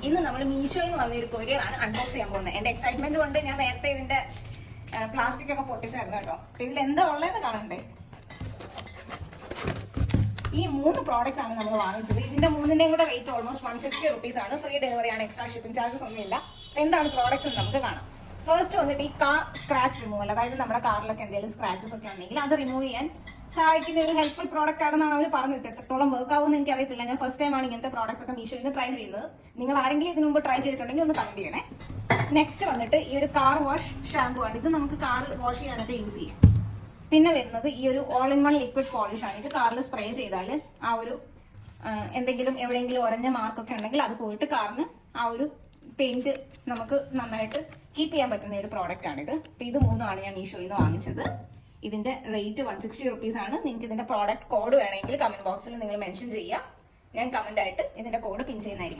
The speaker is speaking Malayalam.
ഇന്ന് നമ്മൾ മീഷോയിൽ നിന്ന് വന്നൊരു കൊറിയറാണ് അൺബോക്സ് ചെയ്യാൻ പോകുന്നത്. എന്റെ എക്സൈറ്റ്മെന്റ് കൊണ്ട് ഞാൻ നേരത്തെ ഇതിന്റെ പ്ലാസ്റ്റിക് ഒക്കെ പൊട്ടിച്ചായിരുന്നു കേട്ടോ. അപ്പൊ ഇതിൽ എന്താ ഉള്ളതെന്ന് കാണണ്ടേ. ഈ 3 പ്രോഡക്ട്സ് ആണ് നമ്മൾ വാങ്ങിച്ചത്. ഇതിന്റെ 3ന്റെയും കൂടെ വെയിറ്റ് ഓൾമോസ്റ്റ് 160 റുപ്പീസ് ആണ്. ഫ്രീ ഡെലിവറി ആണ്, എക്സ്ട്രാ ഷിപ്പിംഗ് ചാർജസ് ഒന്നുമില്ല. എന്താണ് പ്രോഡക്ട്സ് എന്ന് നമുക്ക് കാണാം. ഫസ്റ്റ് വന്നിട്ട് ഈ കാർ സ്ക്രാച്ച് റിമൂവൽ, അതായത് നമ്മുടെ കാറിലൊക്കെ എന്തെങ്കിലും സ്ക്രാച്ചസ് ഒക്കെ ഉണ്ടെങ്കിൽ അത് റിമൂവ് ചെയ്യാൻ സഹായിക്കുന്ന ഒരു ഹെൽപ്ഫുൾ പ്രോഡക്റ്റ് ആണെന്നാണ് അവർ പറഞ്ഞത്. എത്രത്തോളം വർക്ക് ആവുമെന്ന് എനിക്ക് അറിയത്തില്ല. ഞാൻ ഫസ്റ്റ് ടൈം ആണ് ഇങ്ങനത്തെ പ്രോഡക്ട്സ് ഒക്കെ മീഷോയിൽ നിന്ന് ട്രൈ ചെയ്യുന്നത്. നിങ്ങൾ ആരെങ്കിലും ഇതിനു മുമ്പ് ട്രൈ ചെയ്തിട്ടുണ്ടെങ്കിൽ ഒന്ന് കമന്റ് ചെയ്യണേ. നെക്സ്റ്റ് വന്നിട്ട് ഈ ഒരു കാർ വാഷ് ഷാമ്പു ആണ്. ഇത് നമുക്ക് കാർ വാഷ് ചെയ്യാനൊക്കെ യൂസ് ചെയ്യാം. പിന്നെ വരുന്നത് ഈ ഒരു all in one liquid polish ആണ്. ഇത് കാറിൽ സ്പ്രേ ചെയ്താൽ ആ ഒരു എന്തെങ്കിലും എവിടെയെങ്കിലും ഒരഞ്ഞ മാർക്കൊക്കെ ഉണ്ടെങ്കിൽ അത് പോയിട്ട് കാറിന് ആ ഒരു പെയിന്റ് നമുക്ക് നന്നായിട്ട് കീപ്പ് ചെയ്യാൻ പറ്റുന്ന ഒരു പ്രോഡക്റ്റ് ആണിത്. അപ്പൊ ഇത് 3 ഞാൻ മീഷോയിൽ നിന്ന് വാങ്ങിച്ചത്. ഇതിന്റെ റേറ്റ് 160 റുപ്പീസ് ആണ്. നിങ്ങൾക്ക് ഇതിന്റെ പ്രോഡക്റ്റ് കോഡ് വേണമെങ്കിൽ കമന്റ് ബോക്സിൽ നിങ്ങൾ മെൻഷൻ ചെയ്യാം. ഞാൻ കമന്റ് ആയിട്ട് ഇതിന്റെ കോഡ് പിൻ ചെയ്യുന്നതായിരിക്കും.